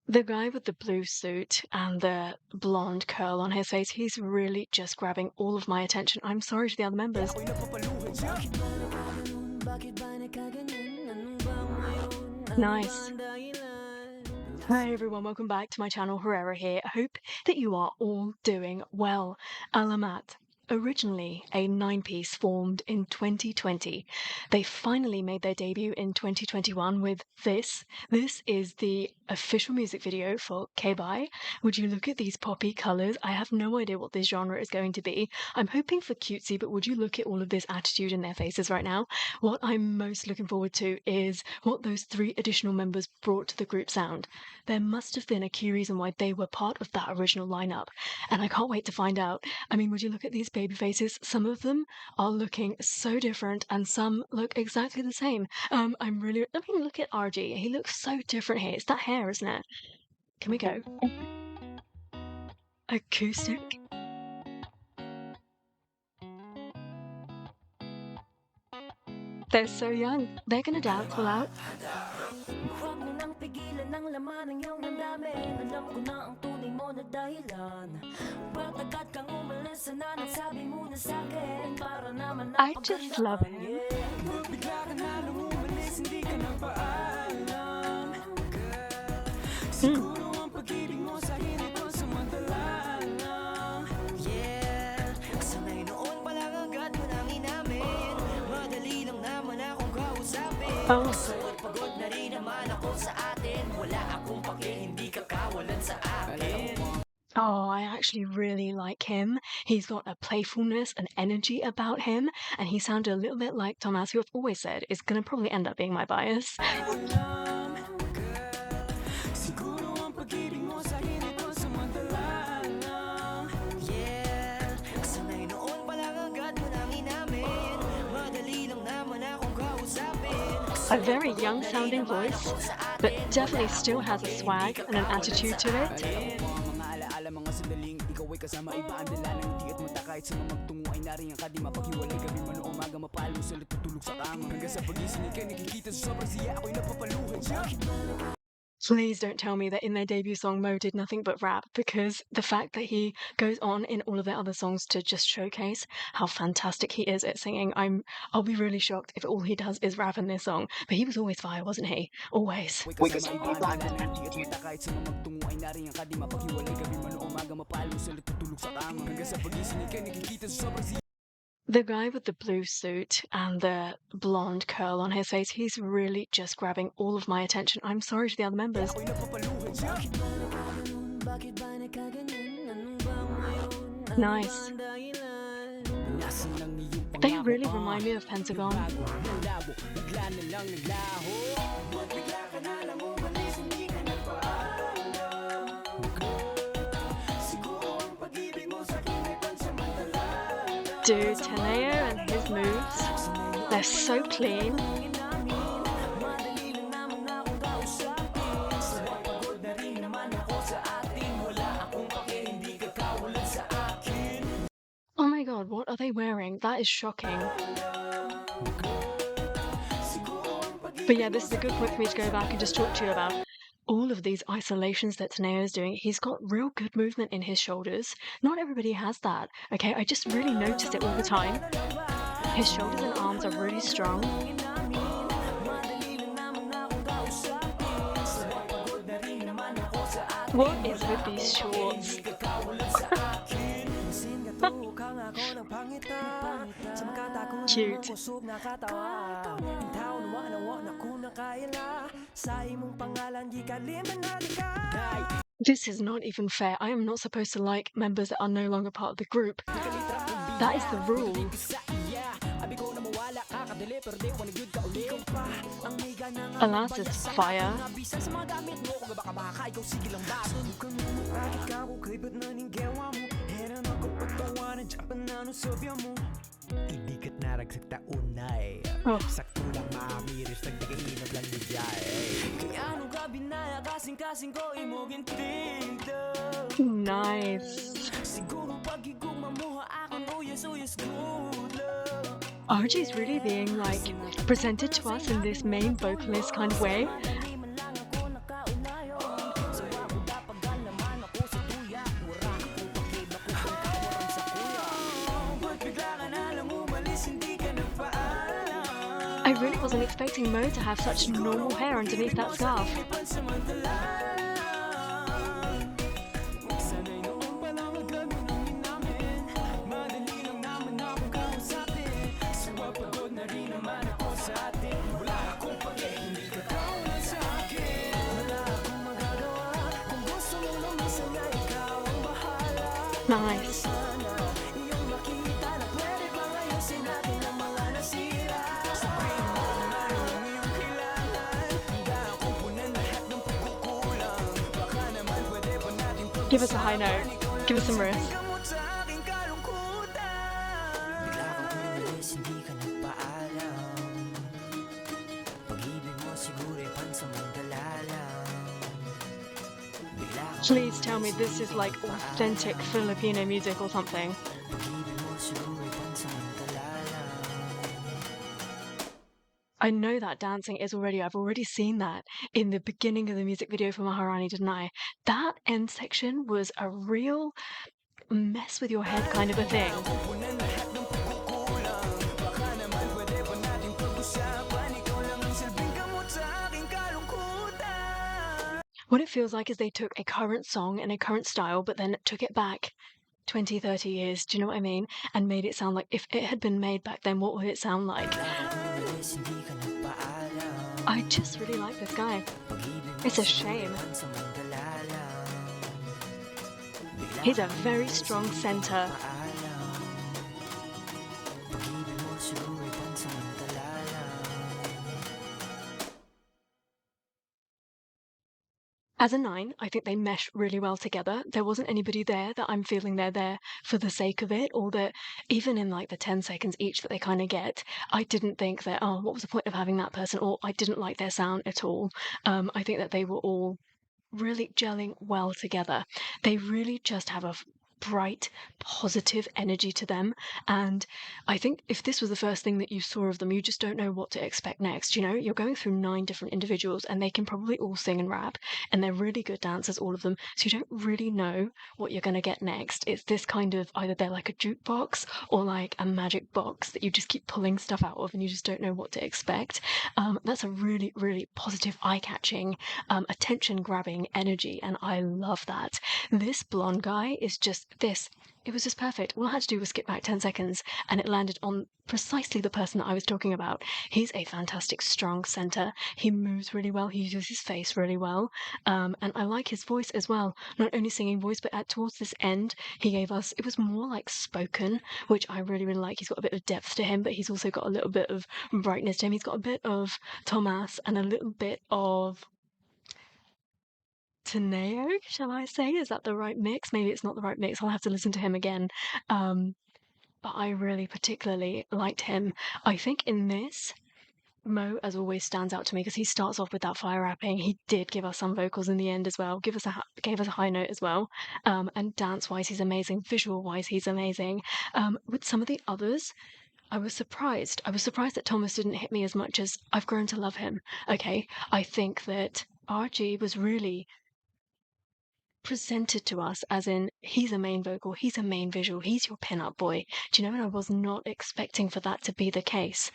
The guy with the blue suit and the blonde curl on his face, he's really just grabbing all of my attention. I'm sorry to the other members. Nice. Hi everyone, welcome back to my channel. Herrera here. I hope that you are all doing well. ALAMAT, originally a 9-piece formed in 2020. They finally made their debut in 2021 with this. This is the official music video for KBYE. Would you look at these poppy colours? I have no idea what this genre is going to be. I'm hoping for cutesy, but would you look at all of this attitude in their faces right now? What I'm most looking forward to is what those 3 additional members brought to the group sound. There must have been a key reason why they were part of that original lineup, and I can't wait to find out. I mean, would you look at these baby faces? Some of them are looking so different and some look exactly the same. I mean, look at RG. He looks so different here. It's that hair, isn't it? Can we go? Acoustic. They're so young. They're gonna dance all out. I just love him. Oh, I actually really like him. He's got a playfulness and energy about him, and he sounded a little bit like Thomas, who I've always said is going to probably end up being my bias. A very young sounding voice, but definitely still has a swag and an attitude to it. Please don't tell me that in their debut song Mo did nothing but rap, because the fact that he goes on in all of their other songs to just showcase how fantastic he is at singing, I'll be really shocked if all he does is rap in this song. But he was always fire, wasn't he? Always. The guy with the blue suit and the blonde curl on his face, he's really just grabbing all of my attention. I'm sorry to the other members. Nice. They really remind me of Pentagon. Dude, Teneo and his moves, they're so clean. Oh my god, what are they wearing? That is shocking. But yeah, this is a good point for me to go back and just talk to you about all of these isolations that Teneo is doing. He's got real good movement in his shoulders. Not everybody has that, okay? I just really notice it all the time. His shoulders and arms are really strong. What is with these shorts? Cute. This is not even fair. I am not supposed to like members that are no longer part of the group. That is the rule. Alas is fire. Oh. Nice. RG's really being like presented to us in this main vocalist kind of way. I really wasn't expecting Mo to have such normal hair underneath that scarf. Nice. Give us a high note. Give us some riff. Please tell me this is like authentic Filipino music or something. I know that dancing is already, I've already seen that in the beginning of the music video for Maharani, didn't I? That end section was a real mess with your head kind of a thing. What it feels like is they took a current song and a current style, but then took it back 20, 30 years, do you know what I mean? And made it sound like, if it had been made back then, what would it sound like? I just really like this guy. It's a shame. He's a very strong center. As a 9, I think they mesh really well together. There wasn't anybody there that I'm feeling they're there for the sake of it, or that even in like the 10 seconds each that they kind of get, I didn't think that, oh, what was the point of having that person? Or I didn't like their sound at all. I think that they were all really gelling well together. They really just have a bright, positive energy to them. And I think if this was the first thing that you saw of them, you just don't know what to expect next. You know, you're going through 9 different individuals and they can probably all sing and rap, and they're really good dancers, all of them. So you don't really know what you're going to get next. It's this kind of either they're like a jukebox or like a magic box that you just keep pulling stuff out of and you just don't know what to expect. That's a really, really positive, eye-catching, attention-grabbing energy, and I love that. This blonde guy is just this. It was just perfect. All I had to do was skip back 10 seconds and it landed on precisely the person that I was talking about. He's a fantastic, strong center. He moves really well. He uses his face really well. And I like his voice as well. Not only singing voice, but towards this end, he gave us, it was more like spoken, which I really, really like. He's got a bit of depth to him, but he's also got a little bit of brightness to him. He's got a bit of Thomas and a little bit of Teneo, shall I say? Is that the right mix? Maybe it's not the right mix. I'll have to listen to him again. But I really particularly liked him. I think in this, Mo, as always, stands out to me because he starts off with that fire rapping. He did give us some vocals in the end as well. Gave us a high note as well. And dance-wise, he's amazing. Visual-wise, he's amazing. With some of the others, I was surprised. I was surprised that Thomas didn't hit me as much as I've grown to love him. Okay, I think that RG was really presented to us as in he's a main vocal, he's a main visual, he's your pin-up boy. Do you know? And I was not expecting for that to be the case.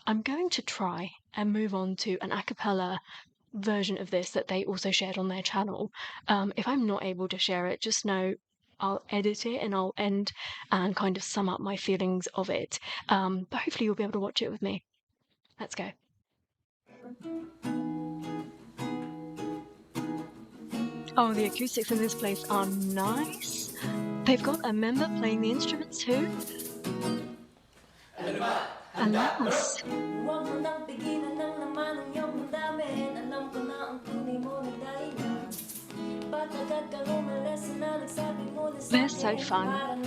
I'm going to try and move on to an a cappella version of this that they also shared on their channel. If I'm not able to share it, just know I'll edit it and I'll end and kind of sum up my feelings of it. But hopefully you'll be able to watch it with me. Let's go. Oh, the acoustics in this place are nice. They've got a member playing the instruments too. Alas. They're so fun.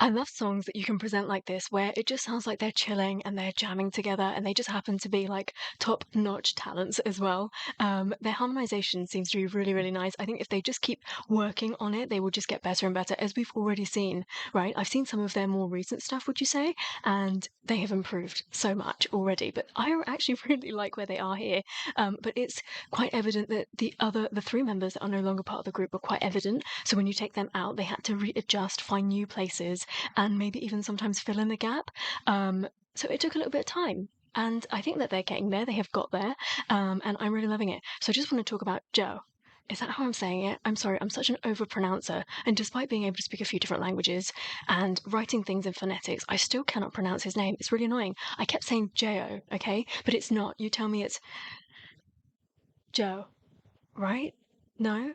I love songs that you can present like this, where it just sounds like they're chilling and they're jamming together, and they just happen to be like top-notch talents as well. Their harmonization seems to be really, really nice. I think if they just keep working on it, they will just get better and better, as we've already seen, right? I've seen some of their more recent stuff, would you say? And they have improved so much already. But I actually really like where they are here. But it's quite evident that the three members that are no longer part of the group are quite evident. So when you take them out, they had to readjust, find new places, and maybe even sometimes fill in the gap. So it took a little bit of time. And I think that they're getting there. They have got there. And I'm really loving it. So I just want to talk about Joe. Is that how I'm saying it? I'm sorry, I'm such an overpronouncer. And despite being able to speak a few different languages and writing things in phonetics, I still cannot pronounce his name. It's really annoying. I kept saying J-O, okay? But it's not. You tell me it's Joe, right? No?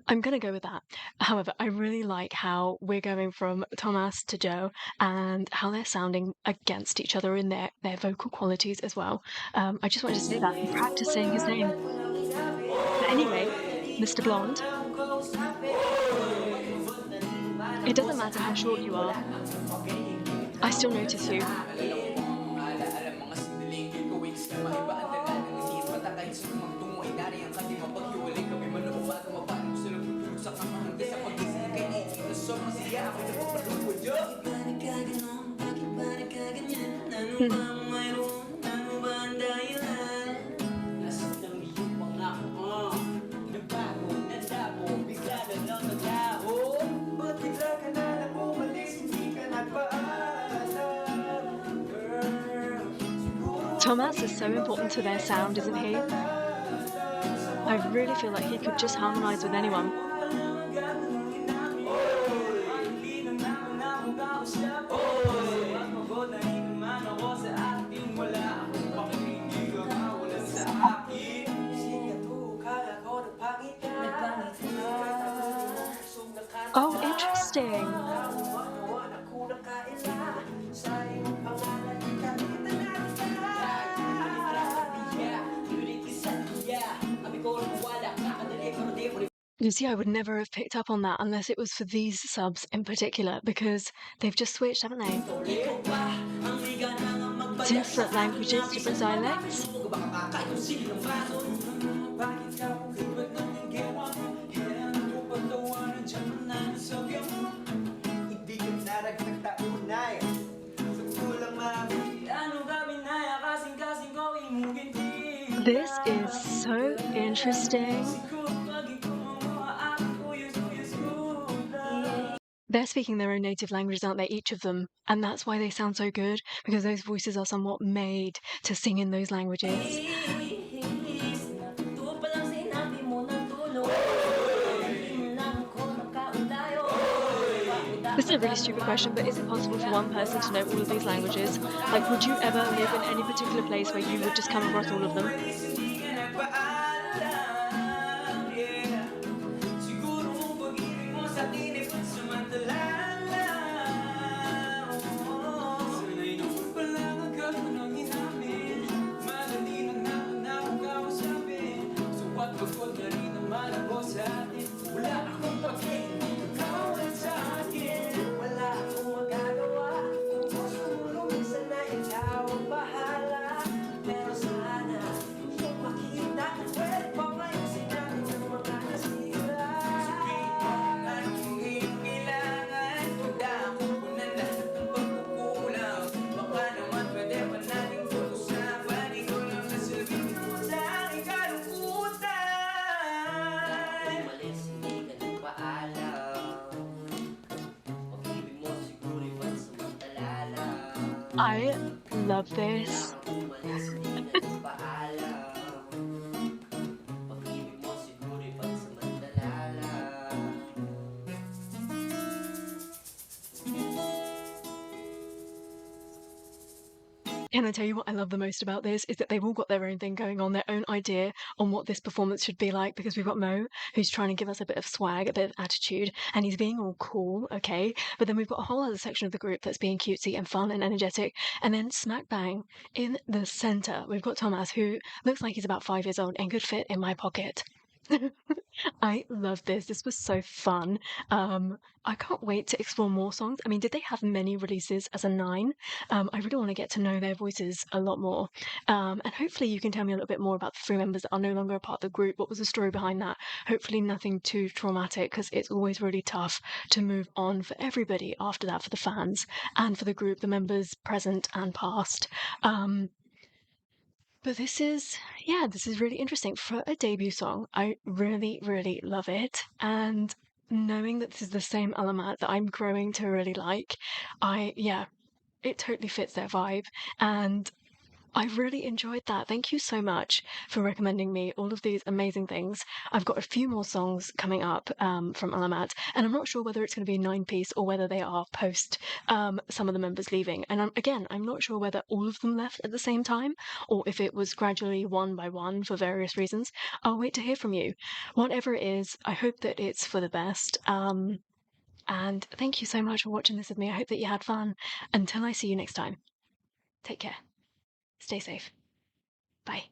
I'm going to go with that. However, I really like how we're going from Thomas to Joe and how they're sounding against each other in their vocal qualities as well. I just wanted to say that and practice saying his name. But anyway, Mr. Blonde, it doesn't matter how short you are, I still notice you. Thomas is so important to their sound, isn't he? I really feel like he could just harmonize with anyone. Oh, interesting. You see, I would never have picked up on that unless it was for these subs in particular, because they've just switched, haven't they? Different languages, different dialects. This is so interesting. They're speaking their own native languages, aren't they, each of them? And that's why they sound so good, because those voices are somewhat made to sing in those languages. This is a really stupid question, but is it possible for one person to know all of these languages? Like, would you ever live in any particular place where you would just come across all of them? I love this. Can I tell you what I love the most about this is that they've all got their own thing going on, their own idea on what this performance should be like, because we've got Mo, who's trying to give us a bit of swag, a bit of attitude, and he's being all cool, okay? But then we've got a whole other section of the group that's being cutesy and fun and energetic, and then smack bang in the center, we've got Thomas, who looks like he's about 5 years old and could fit in my pocket. I love this. This was so fun. I can't wait to explore more songs. I mean, did they have many releases as a nine? I really want to get to know their voices a lot more. And hopefully you can tell me a little bit more about the three members that are no longer a part of the group. What was the story behind that? Hopefully nothing too traumatic, because it's always really tough to move on for everybody after that, for the fans and for the group, the members present and past. But this is really interesting. For a debut song, I really, really love it. And knowing that this is the same ALAMAT that I'm growing to really like, it totally fits their vibe. And I really enjoyed that. Thank you so much for recommending me all of these amazing things. I've got a few more songs coming up from Alamat, and I'm not sure whether it's going to be a nine-piece or whether they are post some of the members leaving. And I'm not sure whether all of them left at the same time or if it was gradually one by one for various reasons. I'll wait to hear from you. Whatever it is, I hope that it's for the best. And thank you so much for watching this with me. I hope that you had fun. Until I see you next time, take care. Stay safe. Bye.